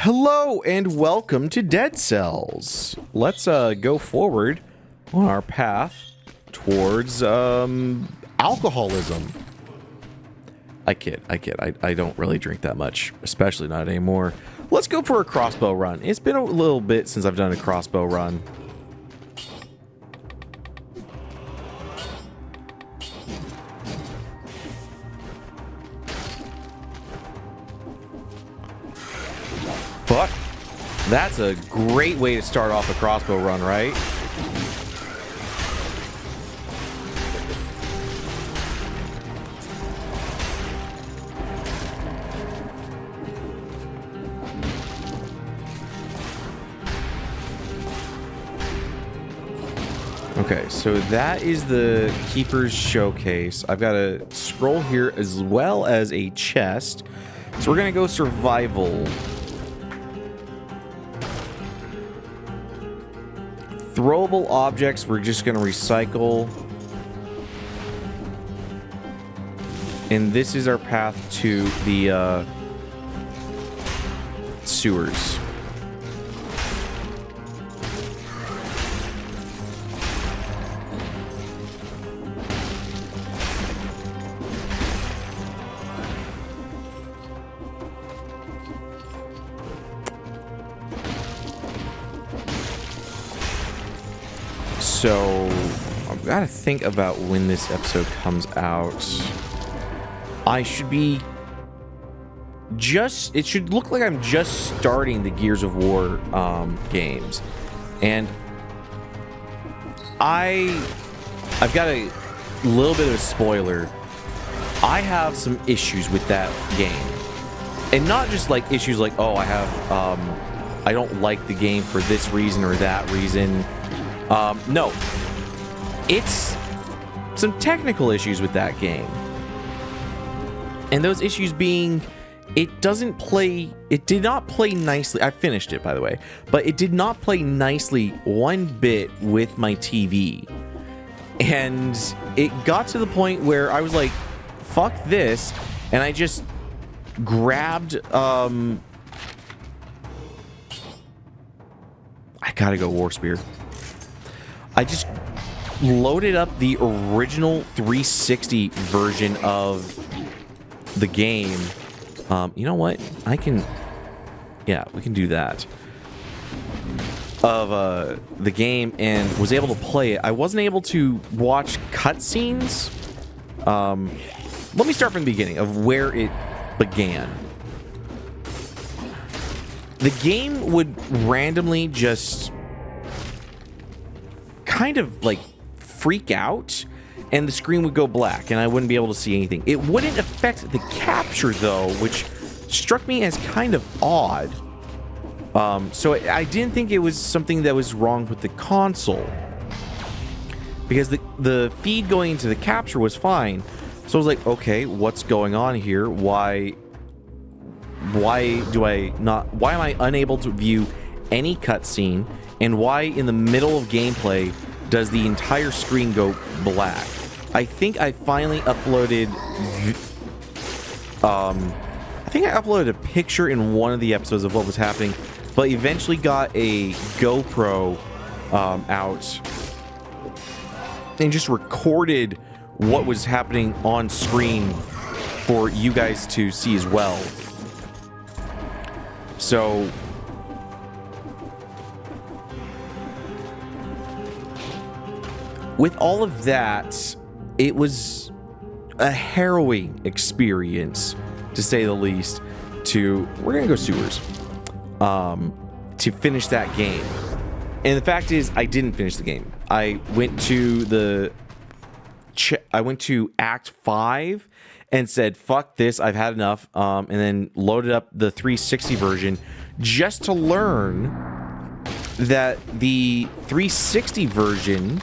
Hello and welcome to Dead Cells. Let's go forward on our path towards alcoholism. I kid. I don't really drink that much, especially not anymore. Let's go for a crossbow run. It's been a little bit since I've done a crossbow run. Fuck. That's a great way to start off a crossbow run, right? Okay, so that is the Keeper's Showcase. I've got a scroll here as well as a chest. So we're gonna go survival. Throwable objects, we're just going to recycle. And this is our path to the sewers. So, I've got to think about when this episode comes out. I should be it should look like I'm just starting the Gears of War games. And I've got a little bit of a spoiler. I have some issues with that game. And not just like issues like, oh, I don't like the game for this reason or that reason. No, it's some technical issues with that game. And those issues being, it did not play nicely. I finished it, by the way, but it did not play nicely one bit with my TV. And it got to the point where I was like, fuck this. And I just grabbed, I gotta go War Spear. I just loaded up the original 360 version of the game. You know what? Yeah, we can do that. Of the game and was able to play it. I wasn't able to watch cutscenes. Let me start from the beginning of where it began. The game would randomly just kind of like freak out and the screen would go black and I wouldn't be able to see anything. It wouldn't affect the capture though, which struck me as kind of odd. So I didn't think it was something that was wrong with the console because the feed going into the capture was fine. So I was like, okay, what's going on here? Why am I unable to view any cutscene? And why in the middle of gameplay does the entire screen go black? I think I finally uploaded a picture in one of the episodes of what was happening, but eventually got a GoPro out and just recorded what was happening on screen for you guys to see as well. So with all of that, it was a harrowing experience, to say the least, we're gonna go sewers, to finish that game. And the fact is, I didn't finish the game. I went to Act 5 and said, fuck this, I've had enough, and then loaded up the 360 version just to learn that the 360 version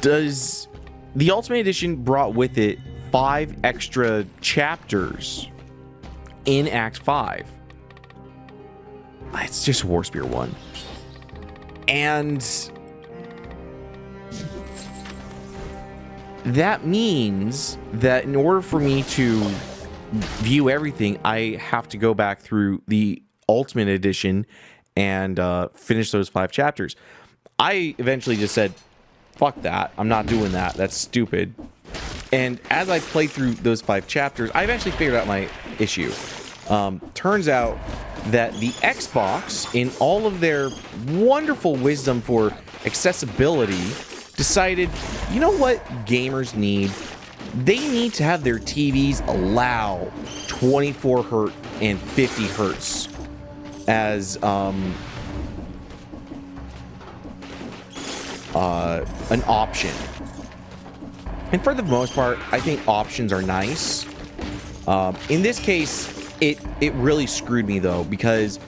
the Ultimate Edition brought with it 5 extra chapters in Act 5. It's just War Spear 1. And that means that in order for me to view everything, I have to go back through the Ultimate Edition and finish those 5 chapters. I eventually just said, fuck that. I'm not doing that. That's stupid. And as I played through those 5 chapters, I eventually figured out my issue. Turns out that the Xbox, in all of their wonderful wisdom for accessibility, decided, you know what gamers need? They need to have their TVs allow 24 Hz and 50 Hz as an option. And for the most part, I think options are nice. In this case, it really screwed me though, because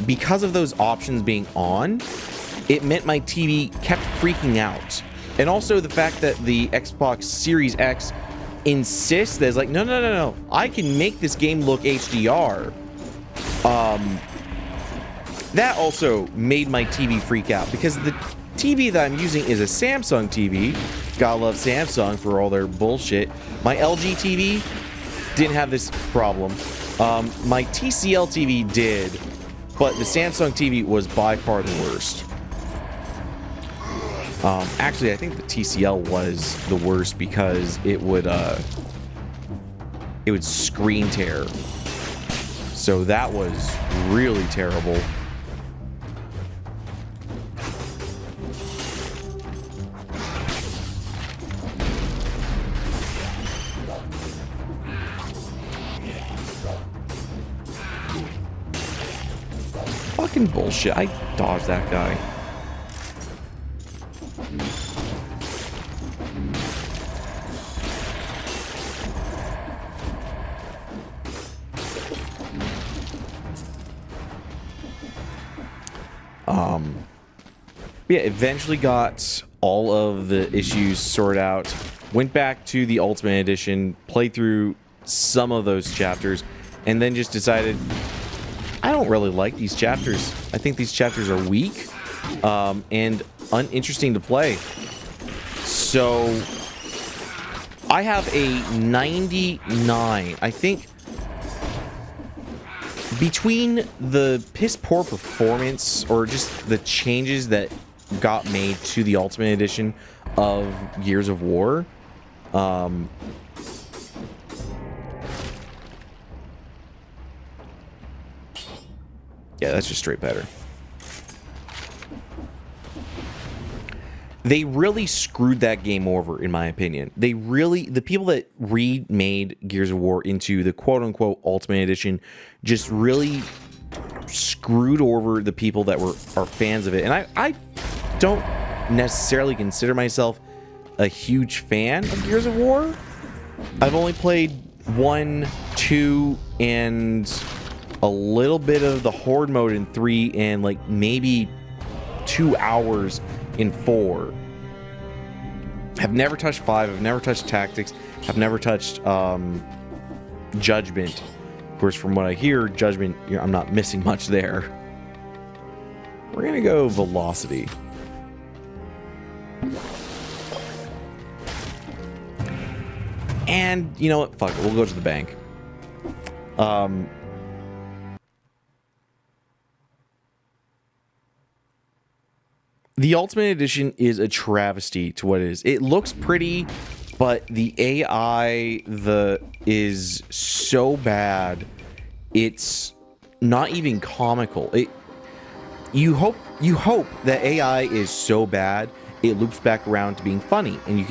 of those options being on, it meant my TV kept freaking out. And also the fact that the Xbox Series X insists that it's like, no, I can make this game look HDR. That also made my TV freak out, because the TV that I'm using is a Samsung TV. Gotta love Samsung for all their bullshit. My LG TV didn't have this problem. My TCL TV did, but the Samsung TV was by far the worst. Actually, I think the TCL was the worst because it would screen tear. So that was really terrible. Fucking bullshit. I dodged that guy. Yeah, eventually got all of the issues sorted out. Went back to the Ultimate Edition, played through some of those chapters, and then just decided I don't really like these chapters. I think these chapters are weak and uninteresting to play. So I have a 99. I think between the piss poor performance or just the changes that got made to the Ultimate Edition of Gears of War, yeah, that's just straight better. They really screwed that game over, in my opinion. They really, the people that remade Gears of War into the quote-unquote Ultimate Edition just really screwed over the people that are fans of it. And I don't necessarily consider myself a huge fan of Gears of War. I've only played 1, 2, and a little bit of the Horde mode in 3, and like maybe 2 hours in 4. Have never touched 5. I've never touched Tactics. I've never touched Judgment. Of course, from what I hear, Judgment, I'm not missing much there. We're gonna go Velocity. And you know what? Fuck it. We'll go to the bank. The Ultimate Edition is a travesty to what it is. It looks pretty, but the AI is so bad. It's not even comical. You hope that AI is so bad it loops back around to being funny, and you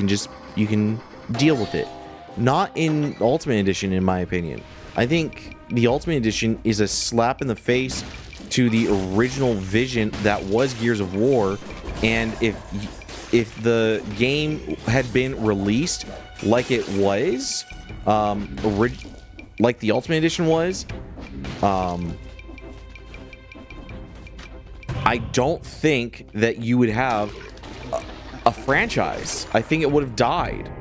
can deal with it. Not in Ultimate Edition, in my opinion. I think the Ultimate Edition is a slap in the face to the original vision that was Gears of War. And if the game had been released like it was, like the Ultimate Edition was, I don't think that you would have a franchise. I think it would have died.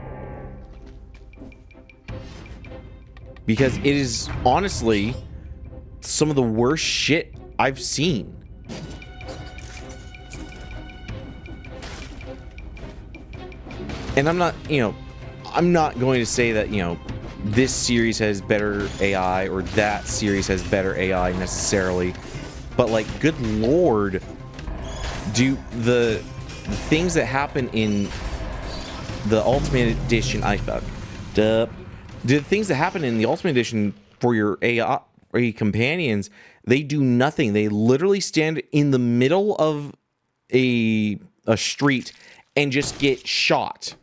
Because it is honestly some of the worst shit I've seen. And I'm not, I'm not going to say that, this series has better AI or that series has better AI necessarily, but like, good lord, do the things that happen in the Ultimate Edition, do the things that happen in the Ultimate Edition for your AI companions, they do nothing. They literally stand in the middle of a street and just get shot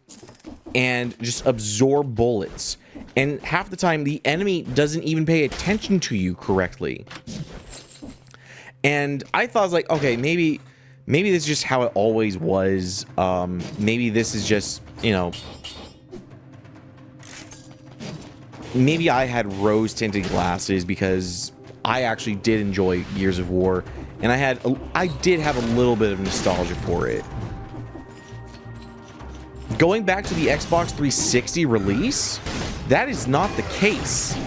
and just absorb bullets. And half the time, the enemy doesn't even pay attention to you correctly. And I thought, I was like, okay, maybe this is just how it always was. Maybe this is just, you know, maybe I had rose-tinted glasses because I actually did enjoy Gears of War, and I did have a little bit of nostalgia for it. Going back to the Xbox 360 release, that is not the case.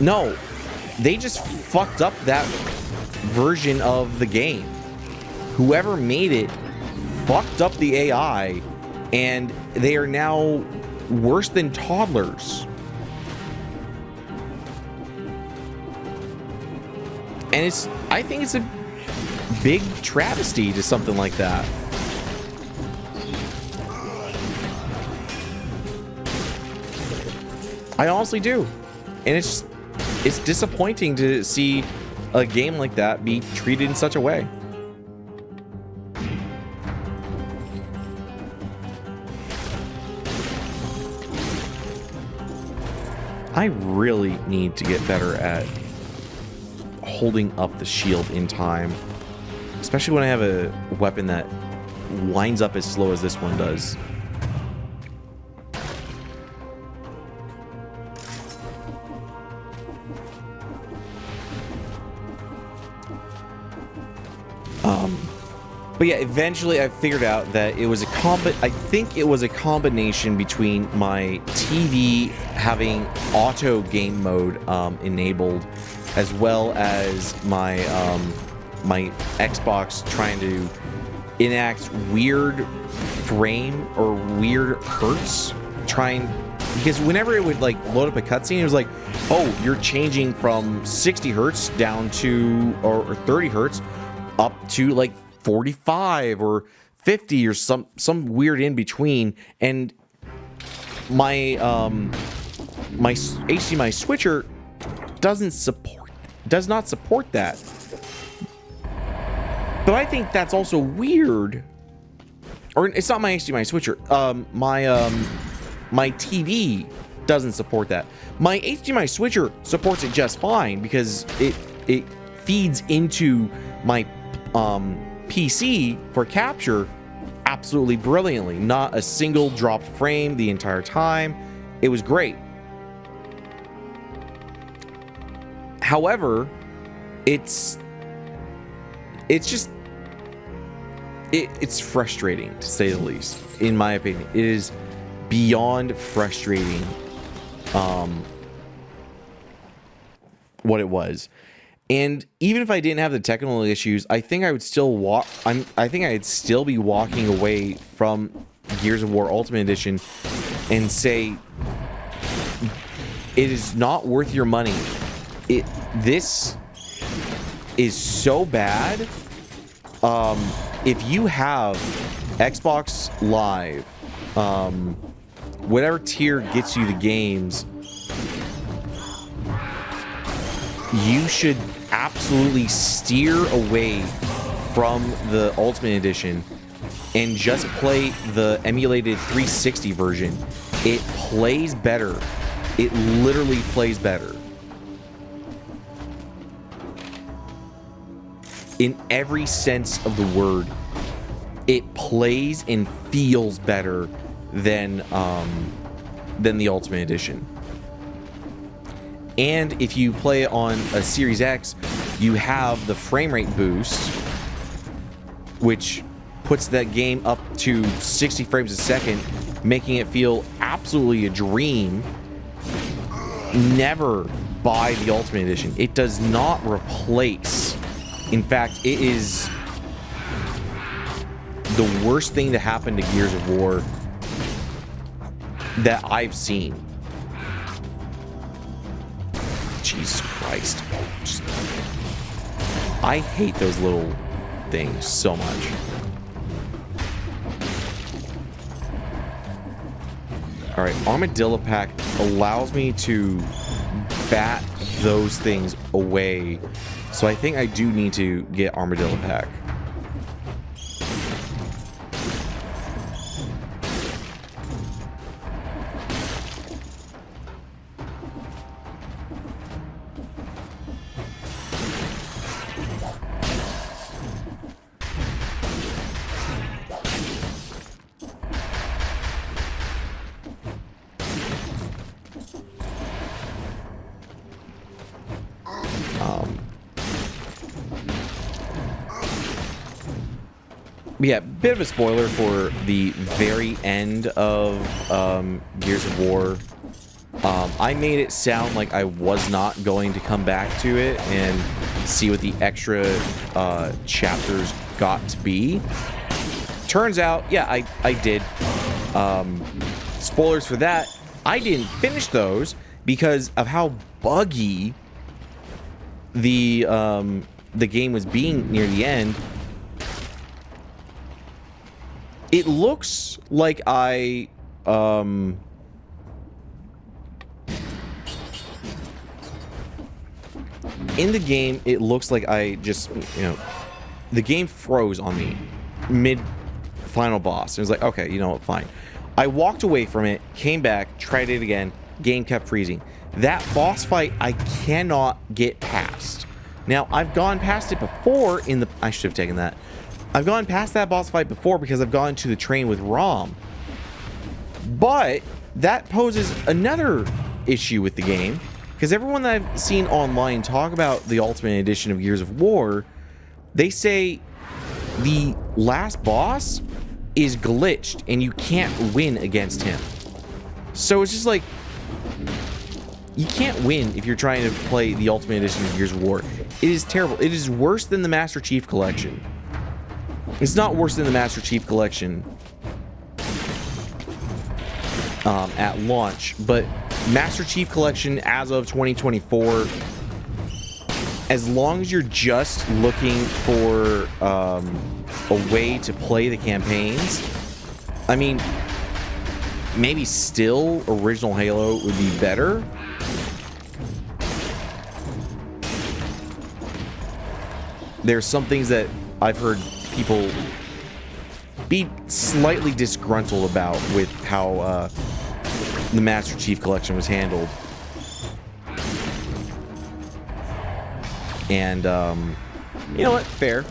No, they just fucked up that version of the game. Whoever made it fucked up the AI, and they are now worse than toddlers. And I think it's a big travesty to something like that. I honestly do. And it's disappointing to see a game like that be treated in such a way. I really need to get better at holding up the shield in time, especially when I have a weapon that winds up as slow as this one does. But yeah, eventually I figured out that it was I think it was a combination between my TV having auto game mode enabled, as well as my my Xbox trying to enact weird frame or weird hertz, because whenever it would like load up a cutscene, it was like, oh, you're changing from 60 hertz down to or 30 hertz up to like 45 or 50 or some weird in between, and my my HDMI switcher does not support that. But I think that's also weird. Or it's not my HDMI switcher. My TV doesn't support that. My HDMI switcher supports it just fine because it feeds into my PC for capture absolutely brilliantly. Not a single dropped frame the entire time. It was great. However, it's frustrating, to say the least, in my opinion. It is beyond frustrating what it was. And even if I didn't have the technical issues, I think I would still I think I'd still be walking away from Gears of War Ultimate Edition and say it is not worth your money. This is so bad. If you have Xbox Live, whatever tier gets you the games, you should absolutely steer away from the Ultimate Edition and just play the emulated 360 version. It plays better. It literally plays better. In every sense of the word, it plays and feels better than the Ultimate Edition. And if you play it on a Series X, you have the frame rate boost, which puts that game up to 60 frames a second, making it feel absolutely a dream. Never buy the Ultimate Edition. It does not replace. In fact, it is the worst thing to happen to Gears of War that I've seen. Christ. Just, I hate those little things so much. Alright, Armadillo Pack allows me to bat those things away. So I think I do need to get Armadillo Pack. Yeah, bit of a spoiler for the very end of Gears of War. I made it sound like I was not going to come back to it and see what the extra chapters got to be. Turns out, yeah, I did. Spoilers for that. I didn't finish those because of how buggy the game was being near the end. It looks like I, in the game, it looks like I just, you know, the game froze on me mid-final boss. It was like, okay, you know what, fine. I walked away from it, came back, tried it again, game kept freezing. That boss fight, I cannot get past. Now, I've gone past it before in the, I should have taken that. I've gone past that boss fight before because I've gone to the train with Rom. But that poses another issue with the game, because everyone that I've seen online talk about the Ultimate Edition of Gears of War, they say the last boss is glitched and you can't win against him. So it's just like, you can't win if you're trying to play the Ultimate Edition of Gears of War. It is terrible. It is worse than the Master Chief Collection. It's not worse than the Master Chief Collection at launch, but Master Chief Collection as of 2024, as long as you're just looking for a way to play the campaigns, I mean, maybe still original Halo would be better. There's some things that I've heard people be slightly disgruntled about with how the Master Chief Collection was handled. And, you know what? Fair.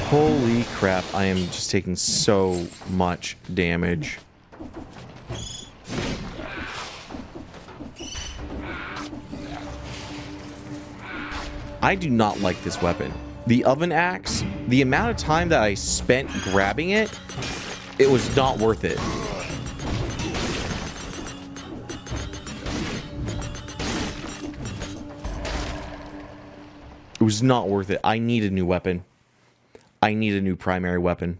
Holy crap, I am just taking so much damage. I do not like this weapon. The oven axe, the amount of time that I spent grabbing it, it was not worth it. It was not worth it. I need a new weapon. I need a new primary weapon.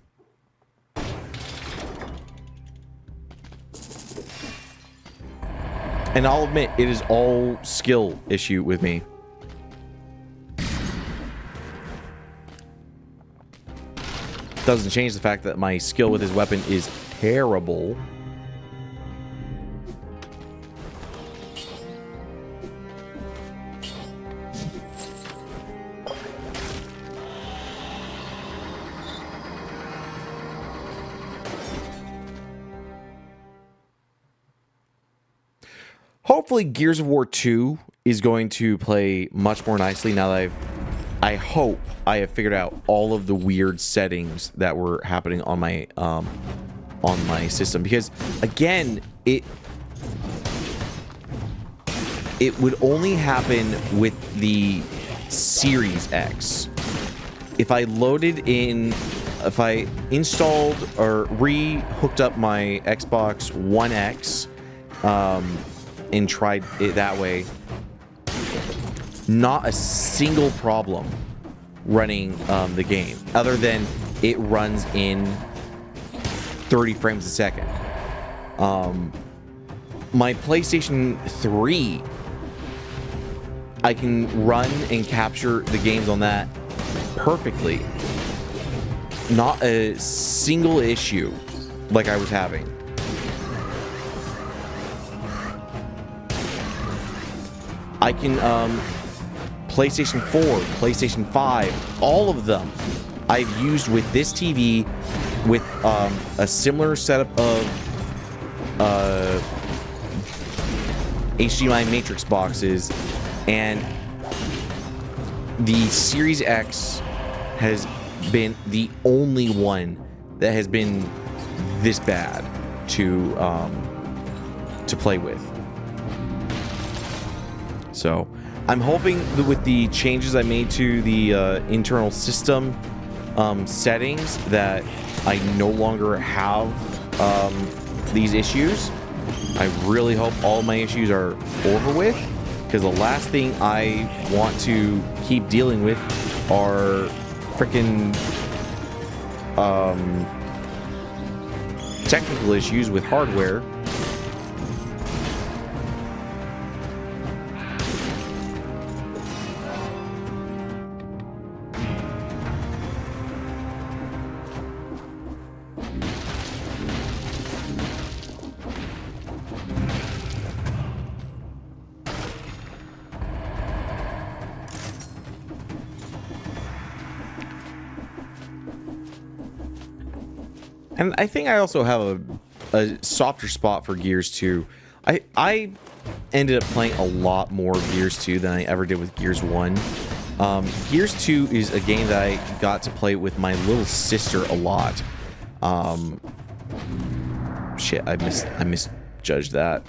And I'll admit, it is all skill issue with me. Doesn't change the fact that my skill with his weapon is terrible. Hopefully Gears of War 2 is going to play much more nicely now that I hope I have figured out all of the weird settings that were happening on my system, because again, it would only happen with the Series X. If I loaded in, if I installed or re-hooked up my Xbox One X and tried it that way, not a single problem running the game, other than it runs in 30 frames a second. My PlayStation 3, I can run and capture the games on that perfectly. Not a single issue like I was having. I can, PlayStation 4, PlayStation 5, all of them I've used with this TV with a similar setup of HDMI matrix boxes, and the Series X has been the only one that has been this bad to play with. So I'm hoping that with the changes I made to the internal system settings that I no longer have these issues. I really hope all my issues are over with, because the last thing I want to keep dealing with are freaking technical issues with hardware. And I think I also have a softer spot for Gears 2. I ended up playing a lot more Gears 2 than I ever did with Gears 1. Gears 2 is a game that I got to play with my little sister a lot. Shit, I misjudged that.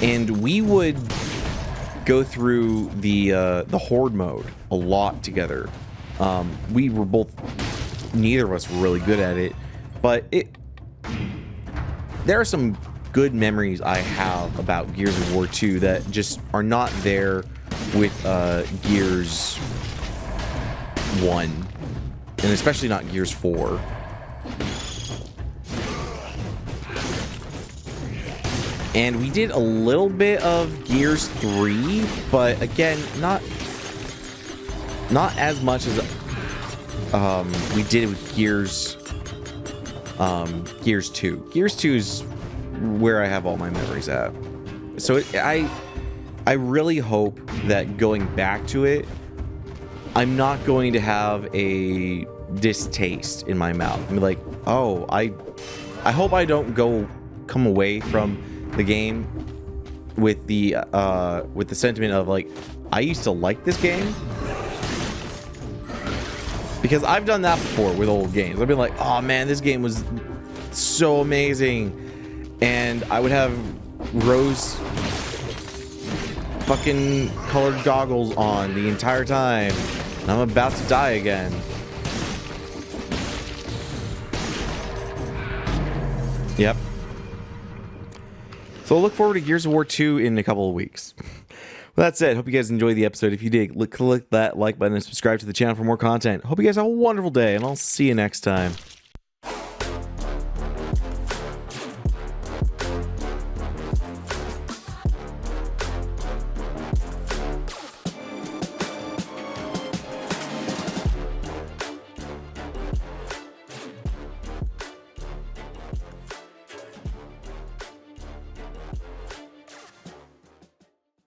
And we would go through the horde mode a lot together. We were both... Neither of us were really good at it, but there are some good memories I have about Gears of War 2 that just are not there with Gears 1, and especially not Gears 4. And we did a little bit of Gears 3, but again, not as much as we did it with Gears 2. Gears 2 is where I have all my memories at. So I really hope that going back to it, I'm not going to have a distaste in my mouth. I'm like, oh, I hope I don't come away from the game with the sentiment of like, I used to like this game. Because I've done that before with old games. I've been like, oh man, this game was so amazing. And I would have rose fucking colored goggles on the entire time. And I'm about to die again. Yep. So look forward to Gears of War 2 in a couple of weeks. Well, that's it. Hope you guys enjoyed the episode. If you did, click that like button and subscribe to the channel for more content. Hope you guys have a wonderful day, and I'll see you next time.